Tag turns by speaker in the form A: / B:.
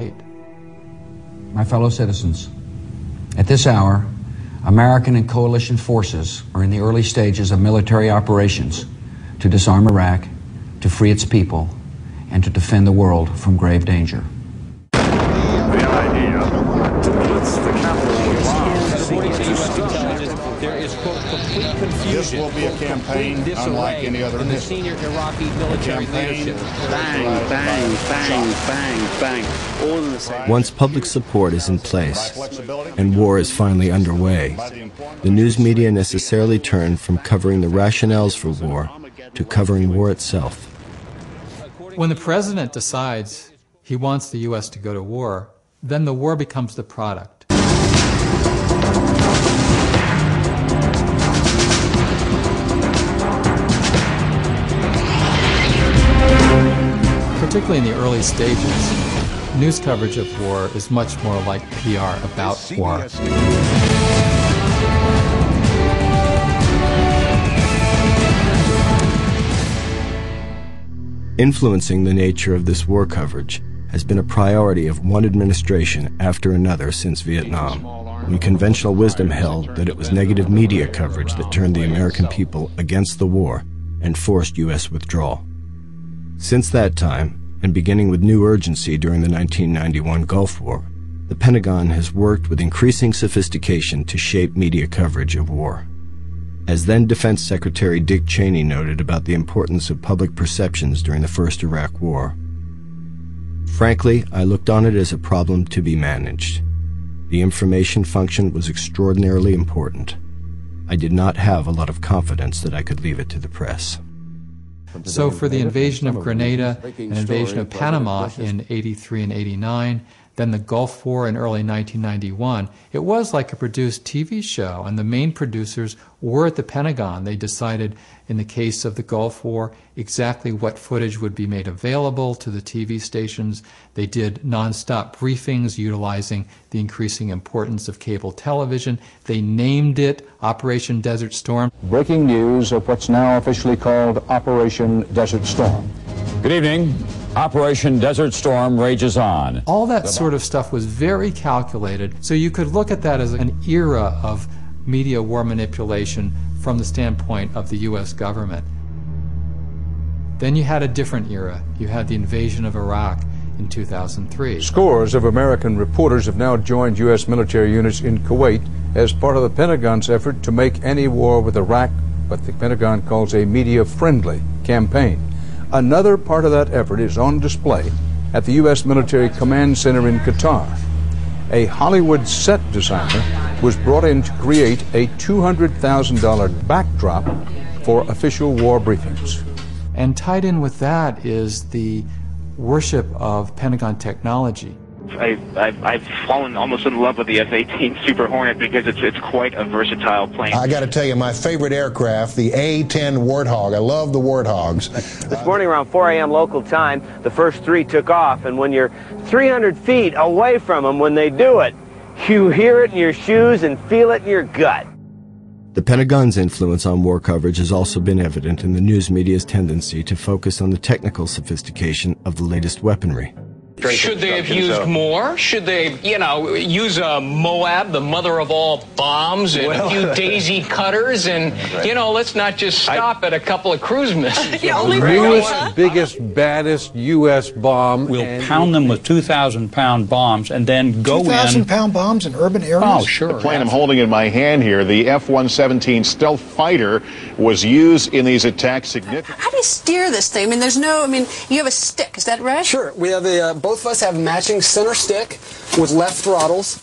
A: My fellow citizens, at this hour, American and coalition forces are in the early stages of military operations to disarm Iraq, to free its people, and to defend the world from grave danger.
B: The idea to blitz the capital with bombs.
C: There is, quote, complete confusion.
B: This will be a campaign unlike any other
C: in the senior Iraqi military leadership.
D: Bang, bang, bang, bang, bang. All in the same.
E: Once public support is in place and war is finally underway, the news media necessarily turn from covering the rationales for war to covering war itself.
F: When the president decides he wants the U.S. to go to war, then the war becomes the product. Particularly in the early stages, news coverage of war is much more like PR about war.
E: Influencing the nature of this war coverage has been a priority of one administration after another since Vietnam, when conventional wisdom held that it was negative media coverage that turned the American people against the war and forced U.S. withdrawal. Since that time, and beginning with new urgency during the 1991 Gulf War, the Pentagon has worked with increasing sophistication to shape media coverage of war. As then Defense Secretary Dick Cheney noted about the importance of public perceptions during the first Iraq War, frankly, I looked on it as a problem to be managed. The information function was extraordinarily important. I did not have a lot of confidence that I could leave it to the press.
F: So for the invasion of Grenada and invasion of Panama in '83 and '89, then the Gulf War in early 1991, it was like a produced TV show, and the main producers were at the Pentagon. They decided, in the case of the Gulf War, exactly what footage would be made available to the TV stations. They did nonstop briefings utilizing the increasing importance of cable television. They named it Operation Desert Storm.
G: Breaking news of what's now officially called Operation Desert Storm.
H: Good evening. Operation Desert Storm rages on.
F: All that sort of stuff was very calculated, so you could look at that as an era of media war manipulation from the standpoint of the U.S. government. Then you had a different era. You had the invasion of Iraq in 2003.
G: Scores of American reporters have now joined U.S. military units in Kuwait as part of the Pentagon's effort to make any war with Iraq what the Pentagon calls a media-friendly campaign. Another part of that effort is on display at the U.S. Military Command Center in Qatar. A Hollywood set designer was brought in to create a $200,000 backdrop for official war briefings.
F: And tied in with that is the worship of Pentagon technology.
I: I've fallen almost in love with the F-18 Super Hornet because it's quite a versatile plane.
J: I got to tell you, my favorite aircraft, the A-10 Warthog. I love the Warthogs.
K: This morning around 4 a.m. local time, the first three took off, and when you're 300 feet away from them when they do it, you hear it in your shoes and feel it in your gut.
E: The Pentagon's influence on war coverage has also been evident in the news media's tendency to focus on the technical sophistication of the latest weaponry.
L: Should they have used more? Should they, use a Moab, the mother of all bombs, and a few daisy cutters, and, let's not just stop at a couple of cruise missiles.
G: The newest, biggest, baddest U.S. bomb.
M: We'll pound them with 2,000-pound bombs and then go in.
N: 2,000-pound bombs in urban areas?
M: Oh, sure.
B: The plane I'm holding in my hand here, the F-117 stealth fighter, was used in these attacks significantly.
O: How do you steer this thing? You have a stick, is that right?
P: Sure. We have both of us have matching center stick with left throttles.